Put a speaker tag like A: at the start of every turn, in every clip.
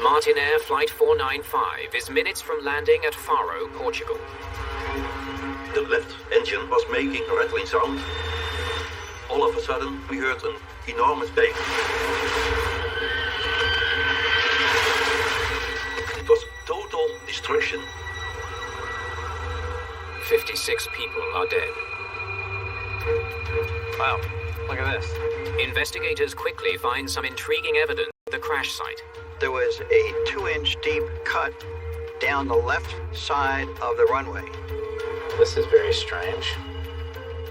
A: Martin Air Flight 495 is minutes from landing at Faro, Portugal.
B: The left engine was making a rattling sound. All of a sudden, we heard an enormous bang. It was total destruction.
A: 56 people are dead.
C: Wow, look at this.
A: Investigators quickly find some intriguing evidence at the crash site.
D: There was a 2-inch deep cut down the left side of the runway.
C: This is very strange.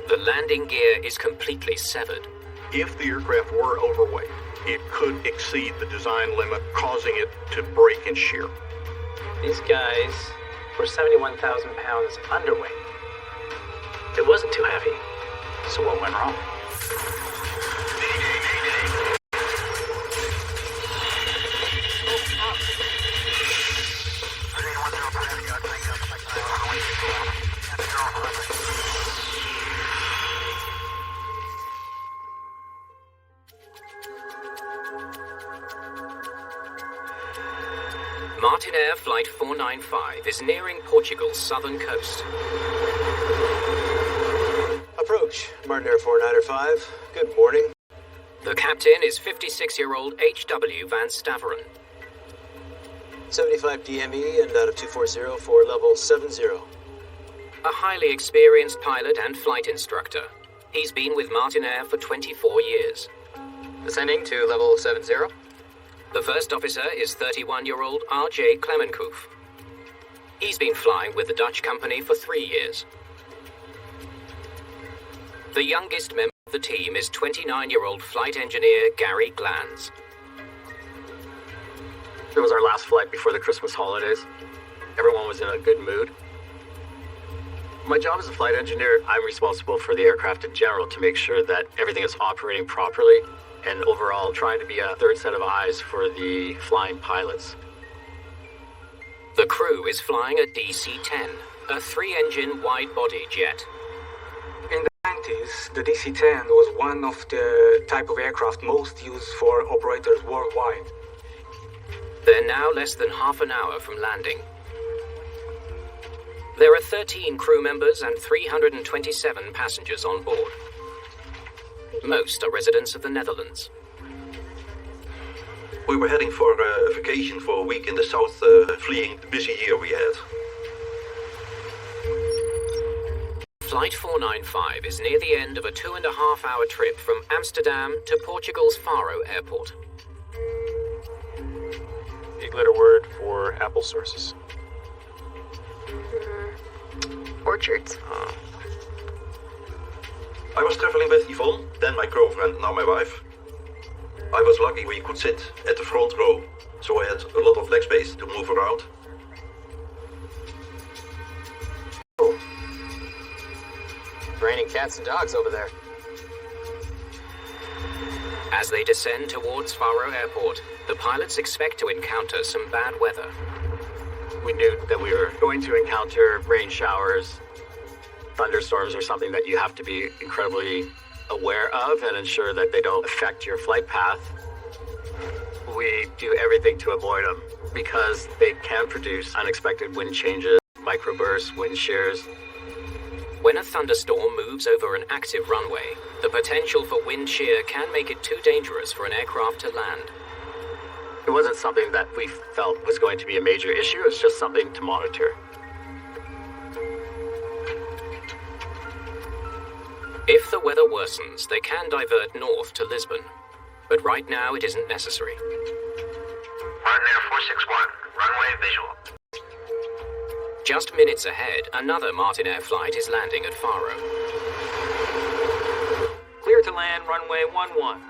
A: The landing gear is completely severed.
E: If the aircraft were overweight, it could exceed the design limit, causing it to break and shear.
C: These guys were 71,000 pounds underweight. It wasn't too heavy. So what went wrong?
A: Martin Air Flight 495 is nearing Portugal's southern coast.
F: Approach, Martin Air 495. Good morning.
A: The captain is 56-year-old H.W. Van Staveren.
F: 75 DME and out of 240 for level 70.
A: A highly experienced pilot and flight instructor. He's been with Martin Air for 24 years.
C: Ascending to level 70.
A: The first officer is 31-year-old R.J. Clemenkoef. He's been flying with the Dutch company for 3 years. The youngest member of the team is 29-year-old flight engineer Gary Glanz.
C: It was our last flight before the Christmas holidays. Everyone was in a good mood. My job as a flight engineer, I'm responsible for the aircraft in general to make sure that everything is operating properly and overall trying to be a third set of eyes for the flying pilots.
A: The crew is flying a DC-10, a 3-engine wide-body jet.
G: In the 90s, the DC-10 was one of the type of aircraft most used for operators worldwide.
A: They're now less than half an hour from landing. There are 13 crew members and 327 passengers on board. Most are residents of the Netherlands.
B: We were heading for a vacation for a week in the south, fleeing the busy year we had.
A: Flight 495 is near the end of a 2.5-hour trip from Amsterdam to Portugal's Faro airport.
H: Eight-letter word for apple sources.
I: Orchards.
B: I was traveling with Yvonne, then my girlfriend, now my wife. I was lucky we could sit at the front row, so I had a lot of leg space to move around.
C: Oh. Raining cats and dogs over there.
A: As they descend towards Faro Airport, the pilots expect to encounter some bad weather.
C: We knew that we were going to encounter rain showers, thunderstorms are something that you have to be incredibly aware of and ensure that they don't affect your flight path. We do everything to avoid them because they can produce unexpected wind changes, microbursts, wind shears.
A: When a thunderstorm moves over an active runway, the potential for wind shear can make it too dangerous for an aircraft to land.
C: It wasn't something that we felt was going to be a major issue, it's just something to monitor.
A: If the weather worsens, they can divert north to Lisbon. But right now, it isn't necessary.
J: Martin Air 461, runway visual.
A: Just minutes ahead, another Martin Air flight is landing at Faro.
G: Clear to land, runway 11.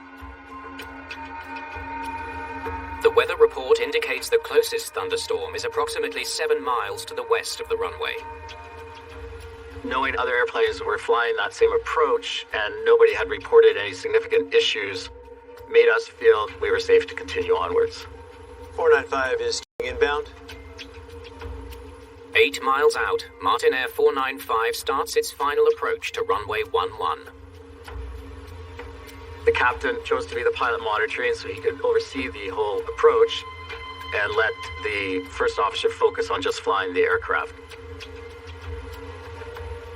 A: The weather report indicates the closest thunderstorm is approximately 7 miles to the west of the runway.
C: Knowing other airplanes were flying that same approach and nobody had reported any significant issues made us feel we were safe to continue onwards.
F: 495 is inbound.
A: 8 miles out, Martin Air 495 starts its final approach to runway 11.
C: The captain chose to be the pilot monitoring so he could oversee the whole approach. and let the first officer focus on just flying the aircraft.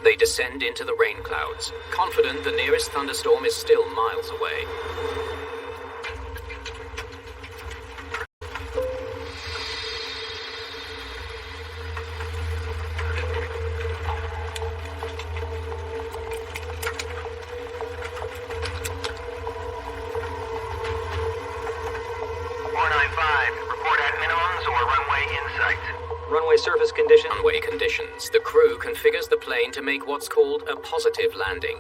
A: They descend into the rain clouds, confident the nearest thunderstorm is still miles away.
J: Runway surface conditions.
A: Runway conditions. The crew configures the plane to make what's called a positive landing.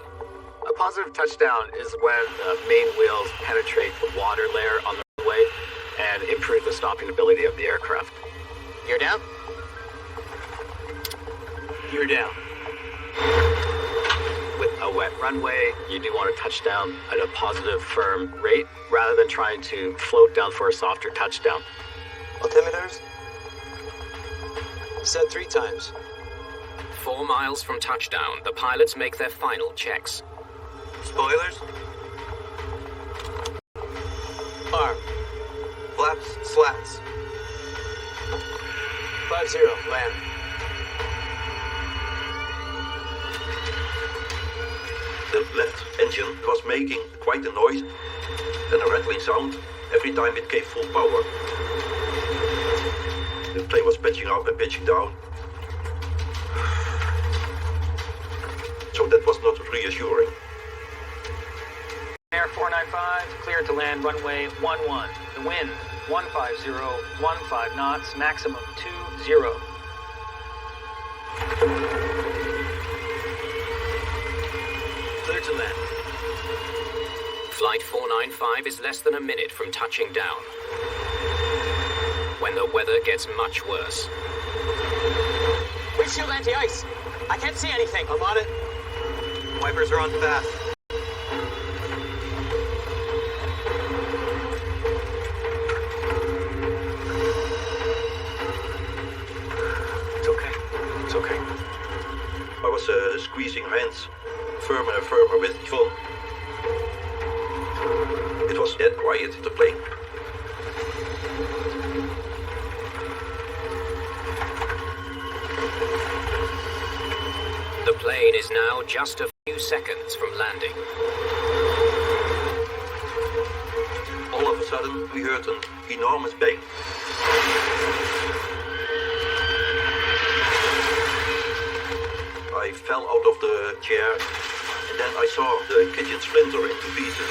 C: A positive touchdown is when the main wheels penetrate the water layer on the runway and improve the stopping ability of the aircraft.
J: You're down?
F: You're down.
C: With a wet runway, you do want to touch down at a positive, firm rate rather than trying to float down for a softer touchdown.
F: Altimeters? Set 3 times.
A: 4 miles from touchdown, the pilots make their final checks.
F: Spoilers? Arm. Flaps, slats. 5-0, land.
B: The left engine was making quite a noise and a rattling sound every time it gave full power. The plane was pitching up and pitching down. So that was not reassuring.
J: Air 495, clear to land runway 11. The wind, 150, 15 knots, maximum 20.
F: Clear to land.
A: Flight 495 is less than a minute from touching down, when the weather gets much worse.
J: Windshield anti-ice. I can't see anything.
F: I'm on it. Wipers are on fast.
C: It's okay. It's okay.
B: I was squeezing hands firmer and firmer with Yvonne. It was dead quiet in the plane.
A: The plane is now just a few seconds from landing.
B: All of a sudden, we heard an enormous bang. I fell out of the chair, and then I saw the kitchen splinter into pieces.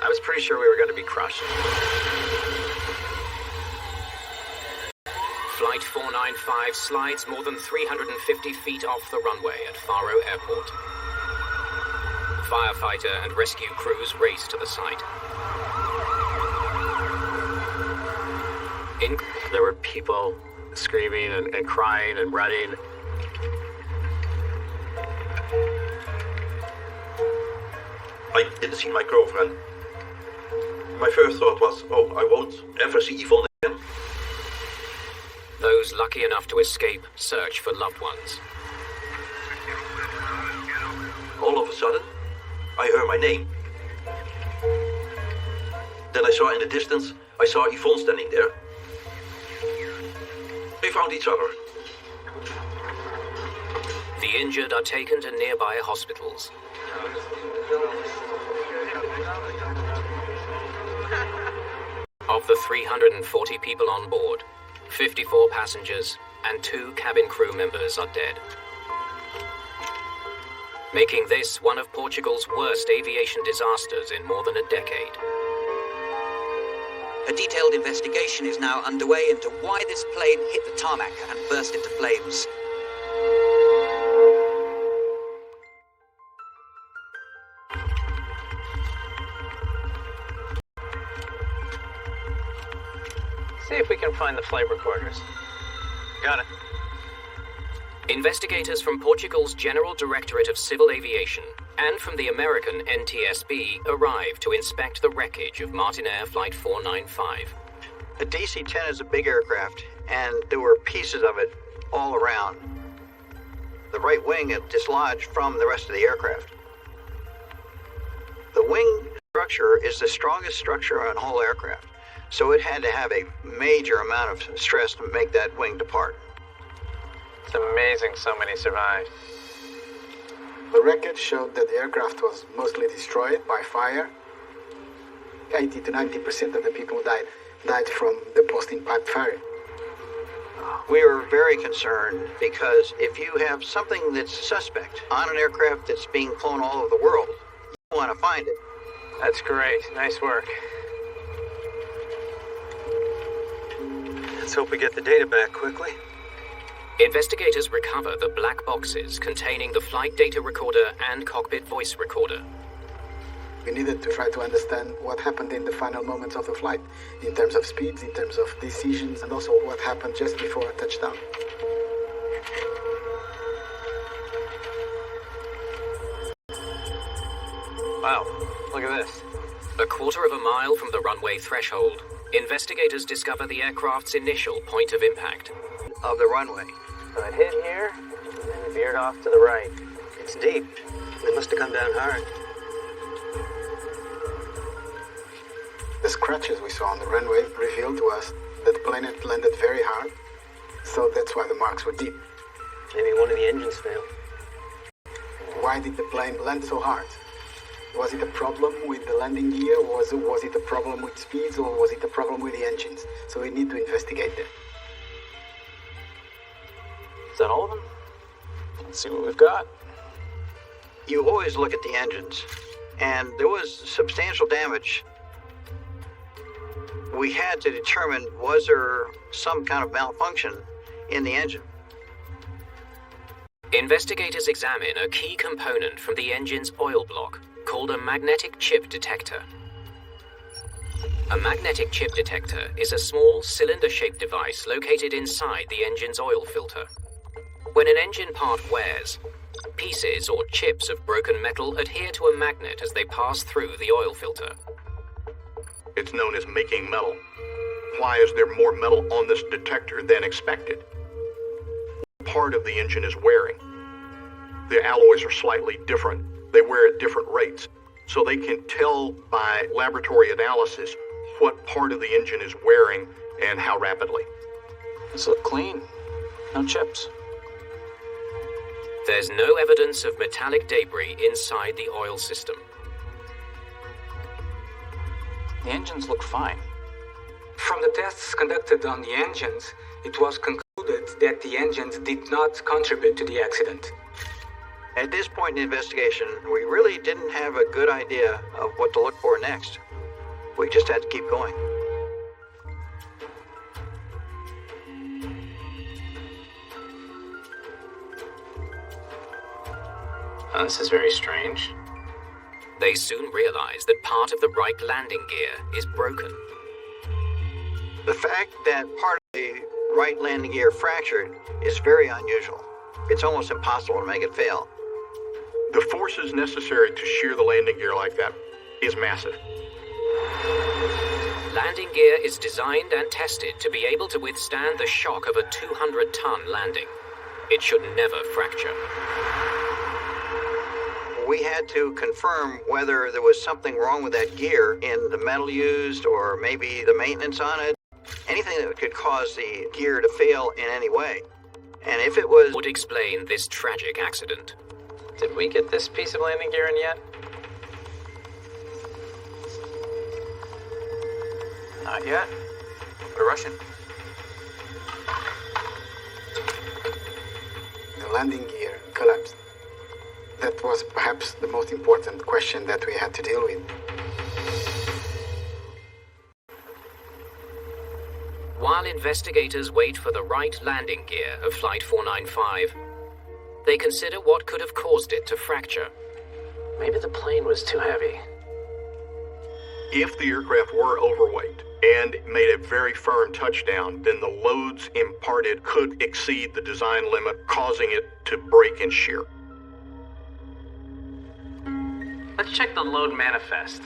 C: I was pretty sure we were going to be crushed.
A: Flight 495 slides more than 350 feet off the runway at Faro Airport. Firefighter and rescue crews race to the site.
C: There were people screaming and crying and running.
B: I didn't see my girlfriend. My first thought was, oh, I won't ever see Yvonne again.
A: Those lucky enough to escape search for loved ones.
B: All of a sudden, I heard my name. Then I saw in the distance, I saw Yvonne standing there. We found each other.
A: The injured are taken to nearby hospitals. Of the 340 people on board, 54 passengers and 2 cabin crew members are dead, making this one of Portugal's worst aviation disasters in more than a decade.
K: A detailed investigation is now underway into why this plane hit the tarmac and burst into flames.
J: See if we can find the flight recorders.
F: Got it.
A: Investigators from Portugal's General Directorate of Civil Aviation and from the American NTSB arrived to inspect the wreckage of Martinair Flight 495.
D: The DC-10 is a big aircraft, and there were pieces of it all around. The right wing had dislodged from the rest of the aircraft. The wing structure is the strongest structure on a whole aircraft. So it had to have a major amount of stress to make that wing depart.
H: It's amazing so many survived.
L: The wreckage showed that the aircraft was mostly destroyed by fire. 80 to 90% of the people died from the posting pipe firing.
D: We were very concerned because if you have something that's suspect on an aircraft that's being flown all over the world, you want to find it.
H: That's great. Nice work.
F: Let's hope we get the data back quickly.
A: Investigators recover the black boxes containing the flight data recorder and cockpit voice recorder.
L: We needed to try to understand what happened in the final moments of the flight, in terms of speeds, in terms of decisions, and also what happened just before touchdown.
H: Wow, look at this.
A: A quarter of a mile from the runway threshold, investigators discover the aircraft's initial point of impact.
D: Of the runway.
H: So it hit here, and it veered off to the right.
F: It's deep. They must have come down hard.
L: The scratches we saw on the runway revealed to us that the plane had landed very hard, so that's why the marks were deep.
F: Maybe one of the engines failed.
L: Why did the plane land so hard? Was it a problem with the landing gear? Was it a problem with speeds, or was it a problem with the engines? So we need to investigate that.
H: Is that all of them? Let's see what we've got.
D: You always look at the engines, and there was substantial damage. We had to determine, was there some kind of malfunction in the engine?
A: Investigators examine a key component from the engine's oil block called a magnetic chip detector. A magnetic chip detector is a small cylinder-shaped device located inside the engine's oil filter. When an engine part wears, pieces or chips of broken metal adhere to a magnet as they pass through the oil filter.
E: It's known as making metal. Why is there more metal on this detector than expected? Part of the engine is wearing. The alloys are slightly different. They wear at different rates. So they can tell by laboratory analysis what part of the engine is wearing and how rapidly.
H: These look clean. No chips.
A: There's no evidence of metallic debris inside the oil system.
H: The engines look fine.
G: From the tests conducted on the engines, it was concluded that the engines did not contribute to the accident.
D: At this point in the investigation, we really didn't have a good idea of what to look for next. We just had to keep going.
H: Oh, this is very strange.
A: They soon realize that part of the right landing gear is broken.
D: The fact that part of the right landing gear fractured is very unusual. It's almost impossible to make it fail.
E: The forces necessary to shear the landing gear like that is massive.
A: Landing gear is designed and tested to be able to withstand the shock of a 200-ton landing. It should never fracture.
D: We had to confirm whether there was something wrong with that gear in the metal used or maybe the maintenance on it. Anything that could cause the gear to fail in any way. And if it was...
A: would explain this tragic accident.
H: Did we get this piece of landing gear in yet? Not yet. We're rushing.
L: The landing gear collapsed. That was perhaps the most important question that we had to deal with.
A: While investigators wait for the right landing gear of Flight 495, they consider what could have caused it to fracture.
H: Maybe the plane was too heavy.
E: If the aircraft were overweight and made a very firm touchdown, then the loads imparted could exceed the design limit, causing it to break and shear.
J: Let's check the load manifest.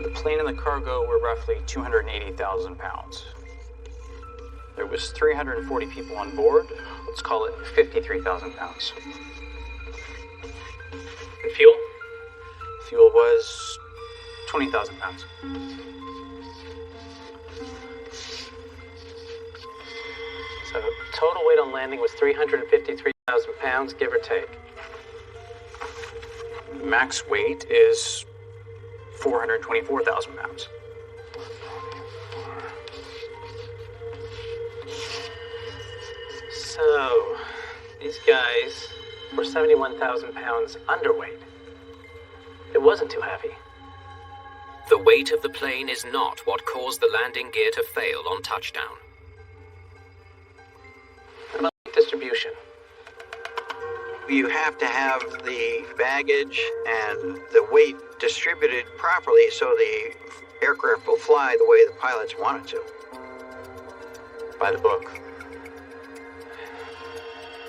H: The plane and the cargo were roughly 280,000 pounds. There was 340 people on board. Let's call it 53,000 pounds.
J: And fuel?
H: Fuel was 20,000 pounds.
J: So total weight on landing was 353,000 pounds, give or take.
H: Max weight is 424,000 pounds.
J: So, these guys were 71,000 pounds underweight. It wasn't too heavy.
A: The weight of the plane is not what caused the landing gear to fail on touchdown.
J: What about distribution?
D: You have to have the baggage and the weight distributed properly so the aircraft will fly the way the pilots want it to.
H: By the book.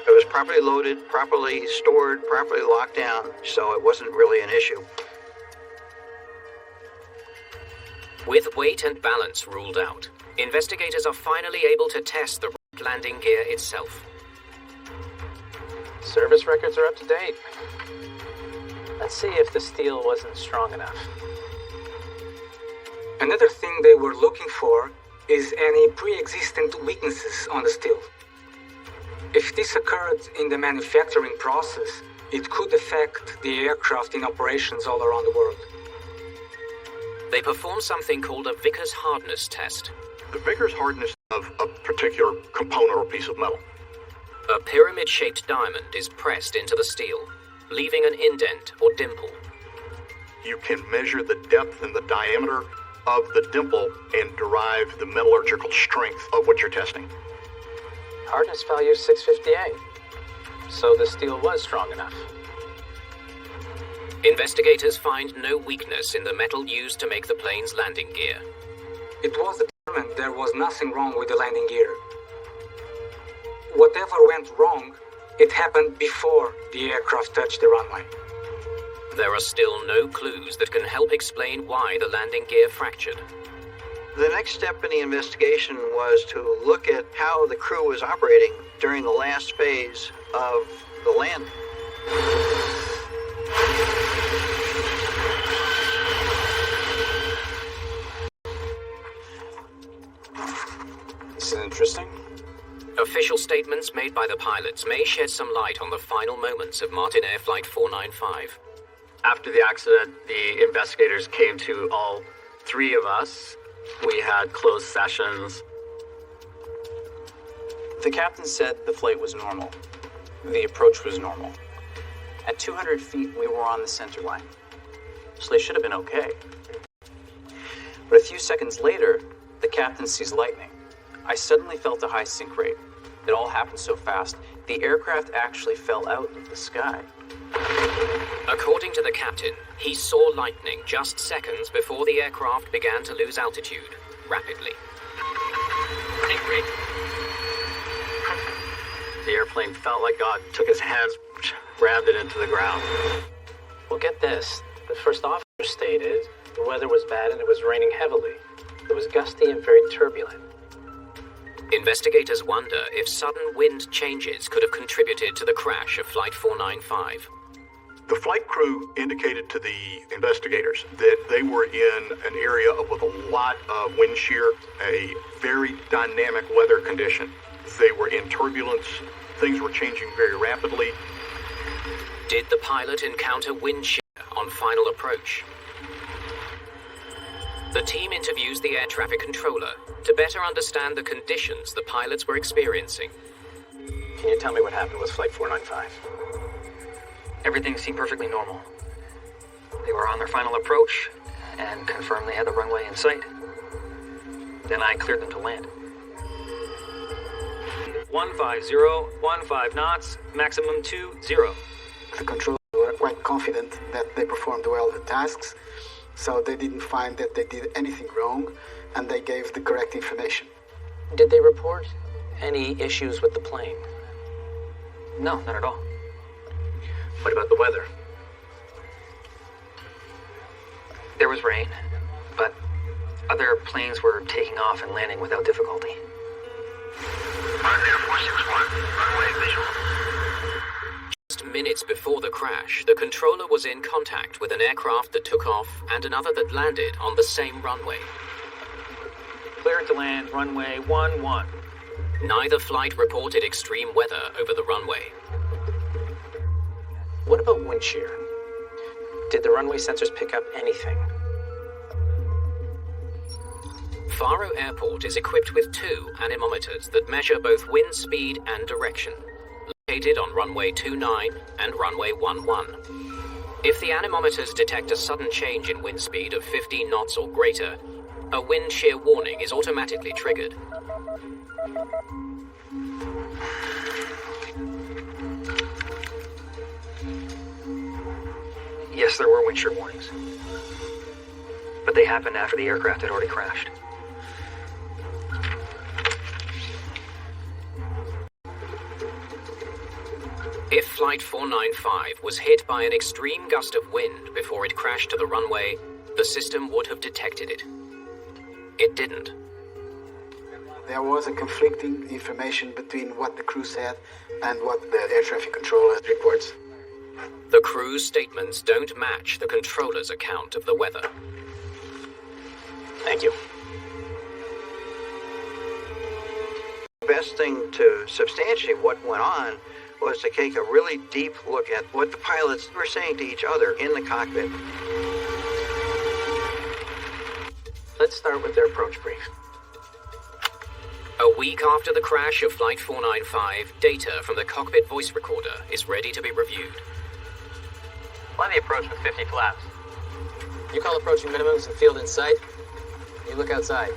D: It was properly loaded, properly stored, properly locked down, so it wasn't really an issue.
A: With weight and balance ruled out, investigators are finally able to test the landing gear itself.
J: Service records are up to date. Let's see if the steel wasn't strong enough.
G: Another thing they were looking for is any pre-existent weaknesses on the steel. If this occurred in the manufacturing process, it could affect the aircraft in operations all around the world.
A: They perform something called a Vickers hardness test.
E: The Vickers hardness of a particular component or piece of metal.
A: A pyramid-shaped diamond is pressed into the steel, leaving an indent or dimple.
E: You can measure the depth and the diameter of the dimple and derive the metallurgical strength of what you're testing.
J: Hardness value is 658. So the steel was strong enough.
A: Investigators find no weakness in the metal used to make the plane's landing gear.
G: It was determined there was nothing wrong with the landing gear. Whatever went wrong, it happened before the aircraft touched the runway.
A: There are still no clues that can help explain why the landing gear fractured.
D: The next step in the investigation was to look at how the crew was operating during the last phase of the landing.
H: This is interesting.
A: Official statements made by the pilots may shed some light on the final moments of Martin Air Flight 495.
C: After the accident, the investigators came to all three of us. We had closed sessions.
H: The captain said the flight was normal. The approach was normal. At 200 feet, we were on the center line. So they should have been okay. But a few seconds later, the captain sees lightning. I suddenly felt a high sync rate. It all happened so fast, the aircraft actually fell out of the sky.
A: According to the captain, he saw lightning just seconds before the aircraft began to lose altitude, rapidly.
C: The airplane felt like God took his hands, rammed it into the ground.
J: Well, get this. The first officer stated the weather was bad and it was raining heavily. It was gusty and very turbulent.
A: Investigators wonder if sudden wind changes could have contributed to the crash of Flight 495.
E: The flight crew indicated to the investigators that they were in an area with a lot of wind shear, a very dynamic weather condition. They were in turbulence. Things were changing very rapidly.
A: Did the pilot encounter wind shear on final approach? The team interviews the air traffic controller to better understand the conditions the pilots were experiencing.
J: Can you tell me what happened with Flight 495?
M: Everything seemed perfectly normal. They were on their final approach and confirmed they had the runway in sight. Then I cleared them to land.
J: 150, 15 maximum 20.
L: The controllers were quite confident that they performed well the tasks, so they didn't find that they did anything wrong, and they gave the correct information.
J: Did they report any issues with the plane?
M: No, not at all.
J: What about the weather?
M: There was rain, but other planes were taking off and landing without difficulty.
N: Mariner 461, runway visual.
A: Just minutes before the crash, the controller was in contact with an aircraft that took off and another that landed on the same runway.
J: Cleared to land, runway 11.
A: Neither flight reported extreme weather over the runway.
H: What about wind shear? Did the runway sensors pick up anything?
A: Faro Airport is equipped with 2 anemometers that measure both wind speed and direction, located on runway 29 and runway 11. If the anemometers detect a sudden change in wind speed of 15 knots or greater, a wind shear warning is automatically triggered.
M: Yes, there were wind shear warnings. But they happened after the aircraft had already crashed.
A: If Flight 495 was hit by an extreme gust of wind before it crashed to the runway, the system would have detected it. It didn't.
L: There was a conflicting information between what the crew said and what the air traffic controller reports.
A: The crew's statements don't match the controller's account of the weather.
H: Thank you.
D: The best thing to substantiate what went on was to take a really deep look at what the pilots were saying to each other in the cockpit.
H: Let's start with their approach brief.
A: A week after the crash of Flight 495, data from the cockpit voice recorder is ready to be reviewed.
J: Fly the approach with 50 flaps.
H: You call approaching minimums and field in sight. You look outside.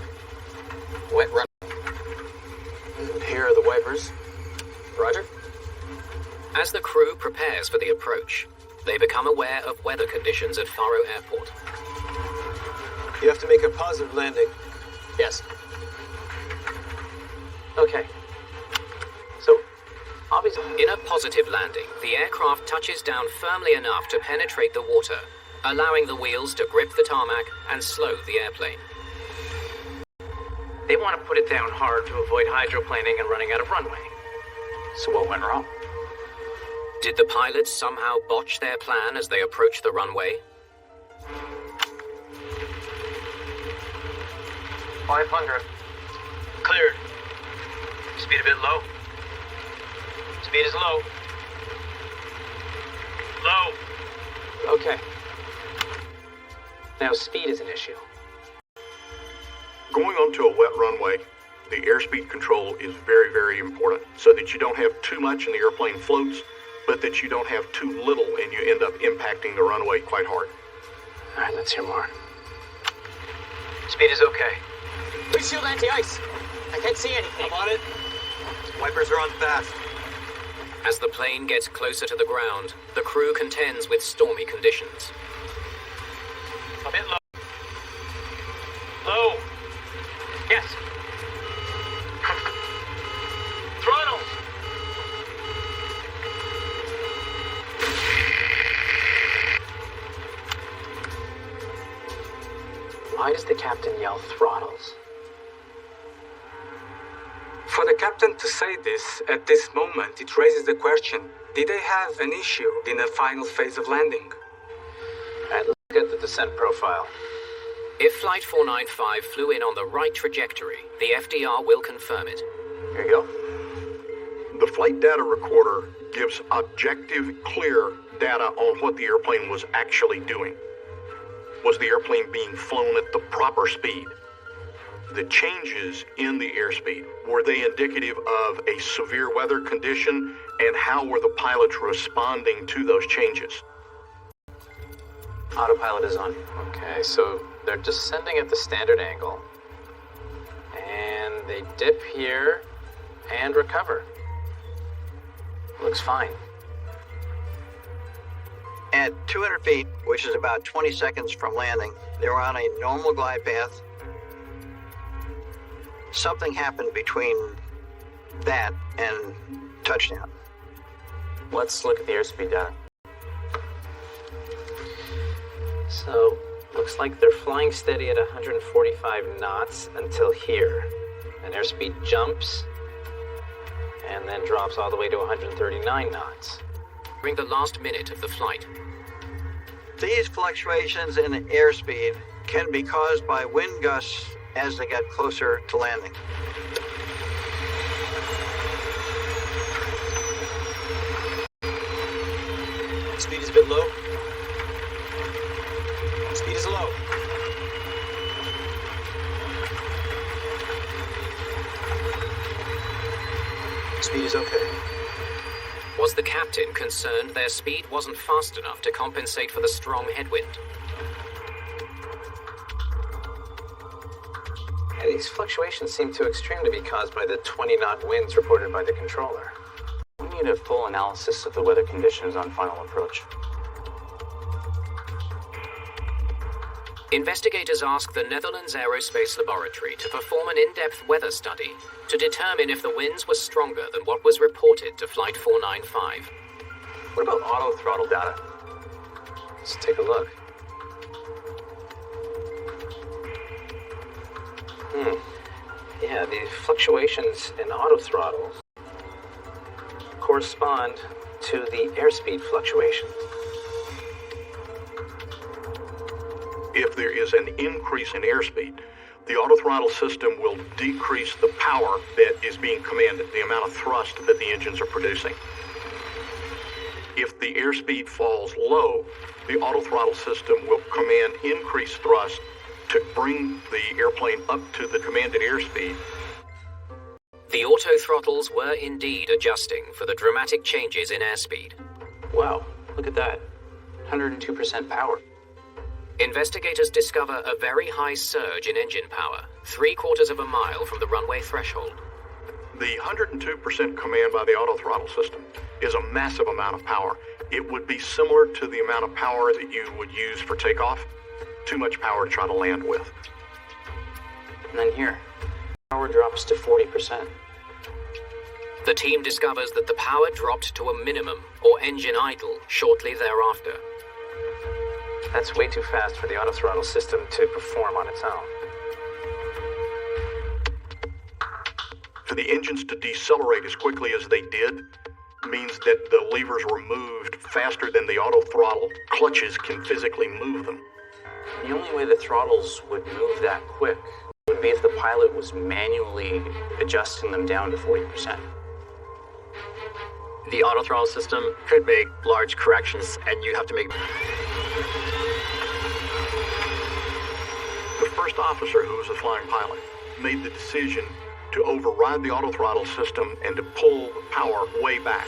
H: Wet run. Here are the wipers. Roger.
A: As the crew prepares for the approach, they become aware of weather conditions at Faro Airport.
F: You have to make a positive landing.
H: Yes. Okay. So, obviously...
A: In a positive landing, the aircraft touches down firmly enough to penetrate the water, allowing the wheels to grip the tarmac and slow the airplane.
J: They want to put it down hard to avoid hydroplaning and running out of runway.
H: So what went wrong?
A: Did the pilots somehow botch their plan as they approached the runway?
J: 500. Cleared. Speed a bit low. Speed is low. Low.
H: Okay. Now speed is an issue.
E: Going onto a wet runway, the airspeed control is very, very important so that you don't have too much and the airplane floats, but that you don't have too little and you end up impacting the runway quite hard.
H: All right, let's hear more.
J: Speed is okay.
K: Please shield anti-ice. I can't see anything.
F: I'm on it. Wipers are on fast.
A: As the plane gets closer to the ground, the crew contends with stormy conditions.
J: A bit low. Low. Yes. Throttles.
H: Why does the captain yell throttles?
G: For the captain to say this at this moment, it raises the question, did they have an issue in the final phase of landing?
H: All right, let's look at the descent profile.
A: If Flight 495 flew in on the right trajectory, the FDR will confirm it.
H: Here you go.
E: The flight data recorder gives objective, clear data on what the airplane was actually doing. Was the airplane being flown at the proper speed? The changes in the airspeed, were they indicative of a severe weather condition, and how were the pilots responding to those changes?
H: Autopilot is on. Okay, so they're descending at the standard angle, and they dip here and recover. Looks fine.
D: At 200 feet, which is about 20 seconds from landing, they were on a normal glide path. Something happened between that and touchdown.
H: Let's look at the airspeed data. So, looks like they're flying steady at 145 knots until here. And airspeed jumps
J: and then drops all the way to 139 knots.
A: During the last minute of the flight.
D: These fluctuations in airspeed can be caused by wind gusts as they get closer to landing.
F: Speed is a bit low. Speed is low. Speed is okay.
A: Was the captain concerned their speed wasn't fast enough to compensate for the strong headwind?
F: Yeah, these fluctuations seem too extreme to be caused by the 20-knot winds reported by the controller.
H: We need a full analysis of the weather conditions on final approach.
A: Investigators asked the Netherlands Aerospace Laboratory to perform an in-depth weather study to determine if the winds were stronger than what was reported to Flight 495.
F: What about auto throttle data? Let's take a look. Yeah, the fluctuations in auto throttle correspond to the airspeed fluctuations.
E: If there is an increase in airspeed, the autothrottle system will decrease the power that is being commanded, the amount of thrust that the engines are producing. If the airspeed falls low, the autothrottle system will command increased thrust to bring the airplane up to the commanded airspeed.
A: The auto-throttles were indeed adjusting for the dramatic changes in airspeed.
H: Wow, look at that. 102% power.
A: Investigators discover a very high surge in engine power, 3/4 of a mile from the runway threshold.
E: The 102% command by the autothrottle system is a massive amount of power. It would be similar to the amount of power that you would use for takeoff. Too much power to try to land with.
H: And then here, power drops to 40%.
A: The team discovers that the power dropped to a minimum, or engine idle, shortly thereafter.
F: That's way too fast for the autothrottle system to perform on its own.
E: For the engines to decelerate as quickly as they did means that the levers were moved faster than the autothrottle clutches can physically move them.
H: The only way the throttles would move that quick would be if the pilot was manually adjusting them down to 40%.
C: The autothrottle system could make large corrections, and you have to make...
E: The first officer, who was a flying pilot, made the decision to override the autothrottle system and to pull the power way back.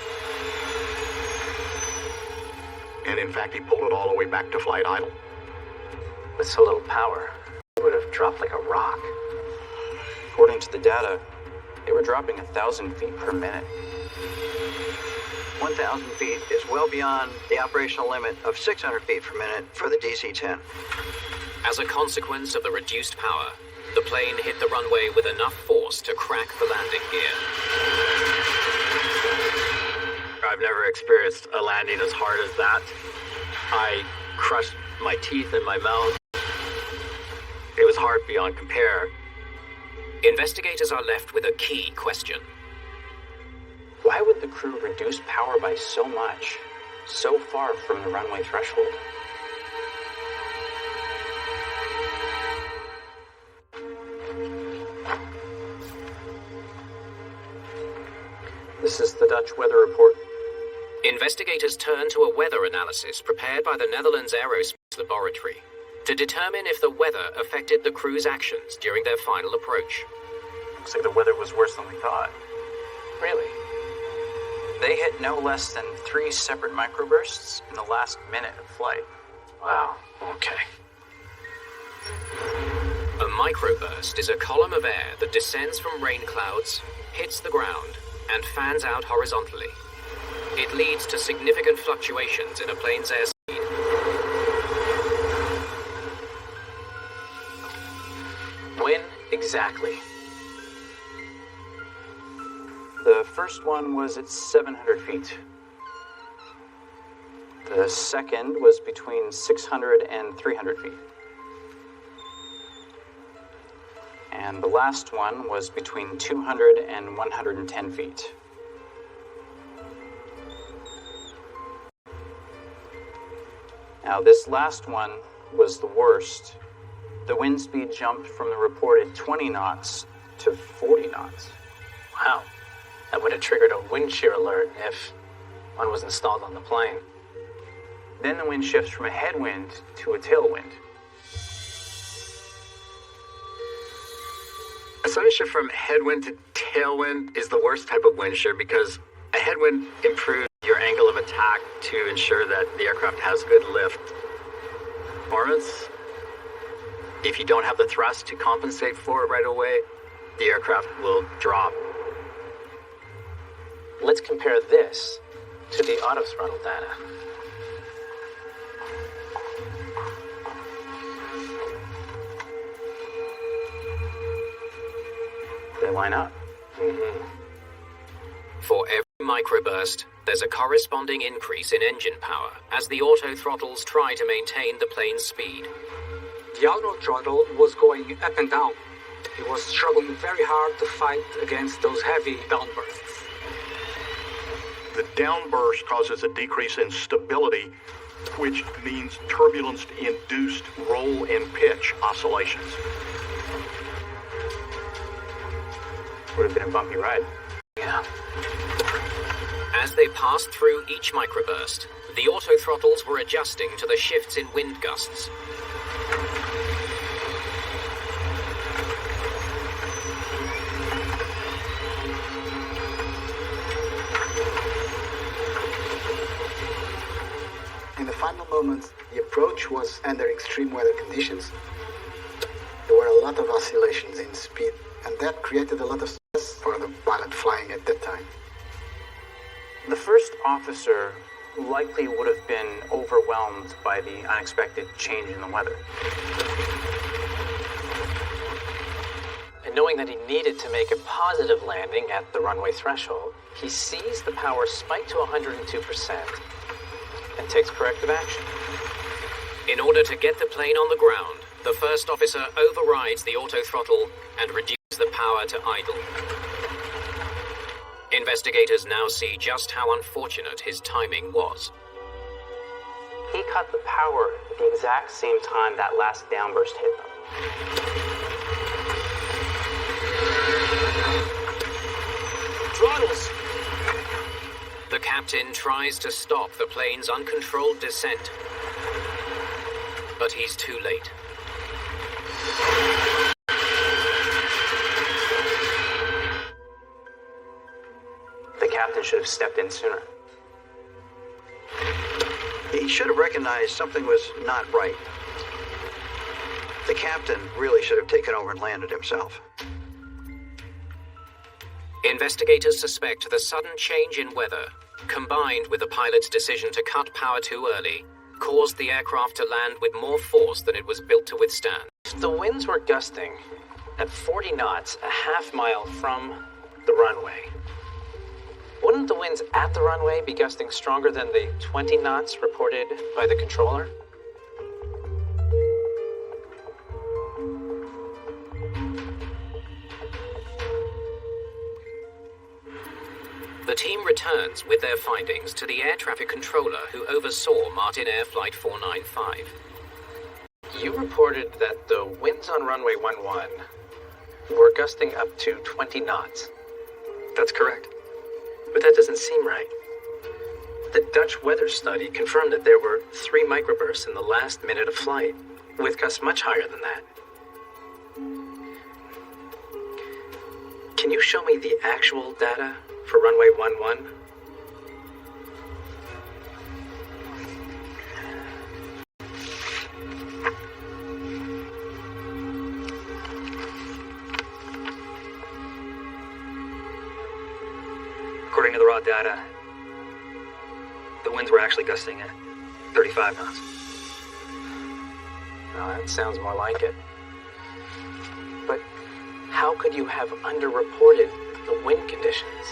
E: And in fact, he pulled it all the way back to flight idle.
F: With so little power, it would have dropped like a rock.
H: According to the data, they were dropping 1,000 feet per minute.
D: 1,000 feet is well beyond the operational limit of 600 feet per minute for the DC-10.
A: As a consequence of the reduced power, the plane hit the runway with enough force to crack the landing gear.
C: I've never experienced a landing as hard as that. I crushed my teeth in my mouth. It was hard beyond compare.
A: Investigators are left with a key question.
H: Why would the crew reduce power by so much, so far from the runway threshold?
F: This is the Dutch weather report.
A: Investigators turn to a weather analysis prepared by the Netherlands Aerospace Laboratory to determine if the weather affected the crew's actions during their final approach.
H: Looks like the weather was worse than we thought.
F: Really?
H: They hit no less than 3 separate microbursts in the last minute of flight.
F: Wow, okay.
A: A microburst is a column of air that descends from rain clouds, hits the ground, and fans out horizontally. It leads to significant fluctuations in a plane's airspeed.
F: When exactly?
H: The first one was at 700 feet. The second was between 600 and 300 feet. And the last one was between 200 and 110 feet. Now, this last one was the worst. The wind speed jumped from the reported 20 knots to 40 knots.
F: Wow. That would have triggered a wind shear alert if one was installed on the plane.
H: Then the wind shifts from a headwind to a tailwind.
C: A sudden shift from headwind to tailwind is the worst type of wind shear because a headwind improves your angle of attack to ensure that the aircraft has good lift performance. If you don't have the thrust to compensate for it right away, the aircraft will drop.
F: Let's compare this to the auto-throttle data.
H: They line up.
A: For every microburst, there's a corresponding increase in engine power as the auto-throttles try to maintain the plane's speed.
G: The auto-throttle was going up and down. It was struggling very hard to fight against those heavy downbursts.
E: The downburst causes a decrease in stability, which means turbulence-induced roll and pitch oscillations.
H: Would have been a bumpy ride.
F: Yeah.
A: As they passed through each microburst, the auto-throttles were adjusting to the shifts in wind gusts.
L: In the final moments, the approach was under extreme weather conditions. There were a lot of oscillations in speed, and that created a lot of stress for the pilot flying at that time.
H: The first officer likely would have been overwhelmed by the unexpected change in the weather.
F: And knowing that he needed to make a positive landing at the runway threshold, he sees the power spike to 102% and takes corrective action.
A: In order to get the plane on the ground, the first officer overrides the auto-throttle and reduces the power to idle. Investigators now see just how unfortunate his timing was.
H: He cut the power at the exact same time that last downburst hit them.
A: Throttles! The captain tries to stop the plane's uncontrolled descent, but he's too late.
H: The captain should have stepped in sooner.
D: He should have recognized something was not right. The captain really should have taken over and landed himself.
A: Investigators suspect the sudden change in weather, combined with the pilot's decision to cut power too early, caused the aircraft to land with more force than it was built to withstand.
F: If the winds were gusting at 40 knots a half mile from the runway, wouldn't the winds at the runway be gusting stronger than the 20 knots reported by the controller?
A: The team returns with their findings to the air traffic controller who oversaw Martin Air Flight 495.
F: You reported that the winds on runway 11 were gusting up to 20 knots.
J: That's correct. But that doesn't seem right. The Dutch weather study confirmed that there were 3 microbursts in the last minute of flight, with gusts much higher than that. Can you show me the actual data for runway 11?
M: According to the raw data, the winds were actually gusting at 35 knots.
F: No, that sounds more like it. But how could you have underreported the wind conditions?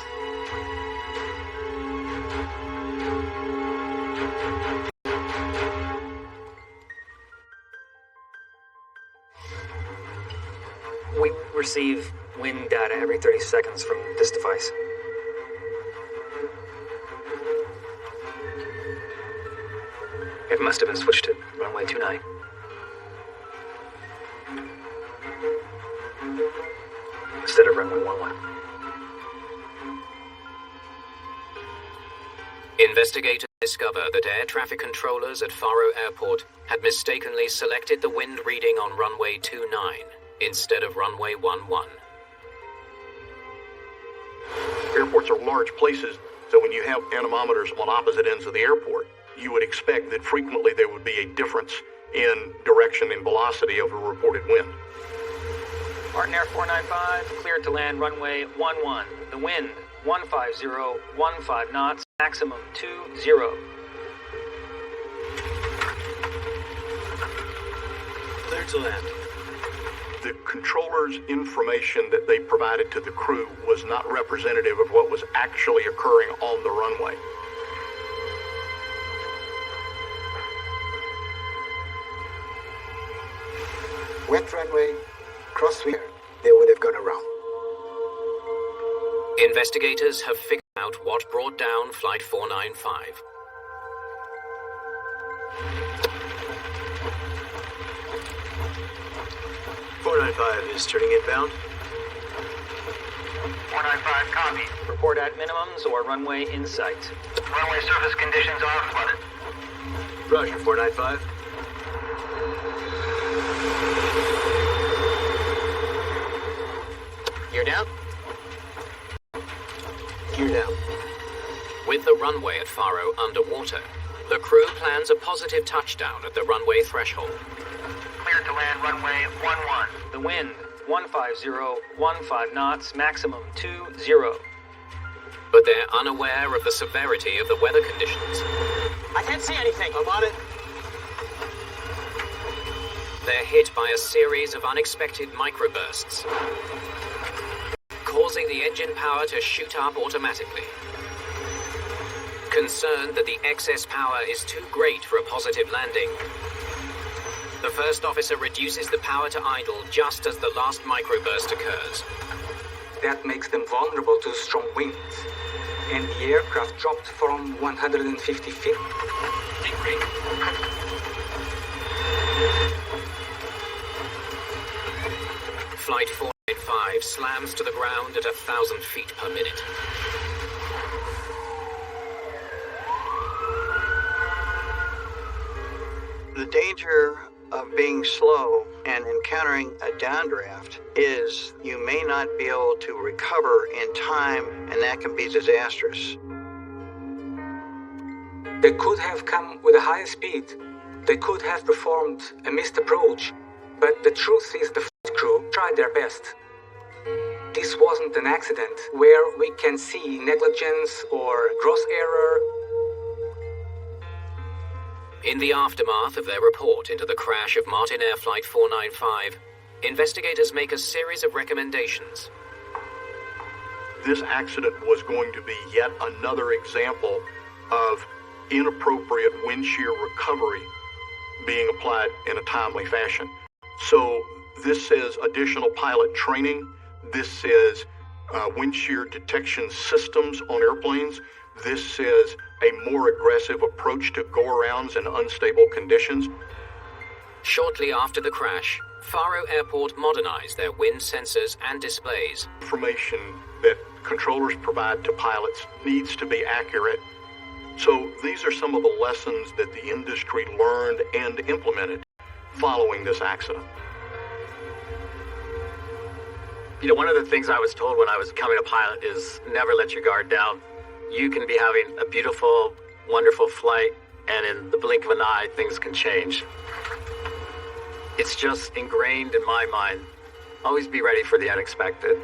M: We receive wind data every 30 seconds from this device.
J: It must have been switched to runway 29. Instead of runway 11.
A: Investigators discover that air traffic controllers at Faro Airport had mistakenly selected the wind reading on runway 29 instead of runway 11.
E: Airports are large places, so when you have anemometers on opposite ends of the airport, you would expect that frequently there would be a difference in direction and velocity of a reported wind.
M: Martin Air 495, cleared to land runway 11. The wind, 150, 15 knots, maximum 20.
J: Cleared to land.
E: The controller's information that they provided to the crew was not representative of what was actually occurring on the runway.
L: Wet runway, crosswind, they would have gone around.
A: Investigators have figured out what brought down Flight 495.
J: Is turning inbound.
N: 495, copy.
M: Report at minimums or runway in sight.
N: Runway surface conditions are flooded.
J: Roger, 495.
H: Gear down?
J: Gear down.
A: With the runway at Faro underwater, the crew plans a positive touchdown at the runway threshold.
N: Cleared to land runway 11.
M: The wind, 150, 15 knots, maximum 20.
A: But they're unaware of the severity of the weather conditions.
K: I can't see anything.
J: I'm on it.
A: They're hit by a series of unexpected microbursts, causing the engine power to shoot up automatically. Concerned that the excess power is too great for a positive landing, the first officer reduces the power to idle just as the last microburst occurs.
G: That makes them vulnerable to strong winds, and the aircraft dropped from 150 feet.
A: Flight 495 slams to the ground at 1,000 feet per minute.
D: The danger of being slow and encountering a downdraft is you may not be able to recover in time, and that can be disastrous.
G: They could have come with a higher speed. They could have performed a missed approach. But the truth is the flight crew tried their best. This wasn't an accident where we can see negligence or gross error.
A: In the aftermath of their report into the crash of Martin Air Flight 495, investigators make a series of recommendations.
E: This accident was going to be yet another example of inappropriate wind shear recovery being applied in a timely fashion. So this says additional pilot training. This says wind shear detection systems on airplanes. This says a more aggressive approach to go-arounds in unstable conditions.
A: Shortly after the crash, Faro Airport modernized their wind sensors and displays.
E: Information that controllers provide to pilots needs to be accurate. So these are some of the lessons that the industry learned and implemented following this accident.
C: You know, one of the things I was told when I was becoming a pilot is never let your guard down. You can be having a beautiful, wonderful flight, and in the blink of an eye, things can change. It's just ingrained in my mind. Always be ready for the unexpected.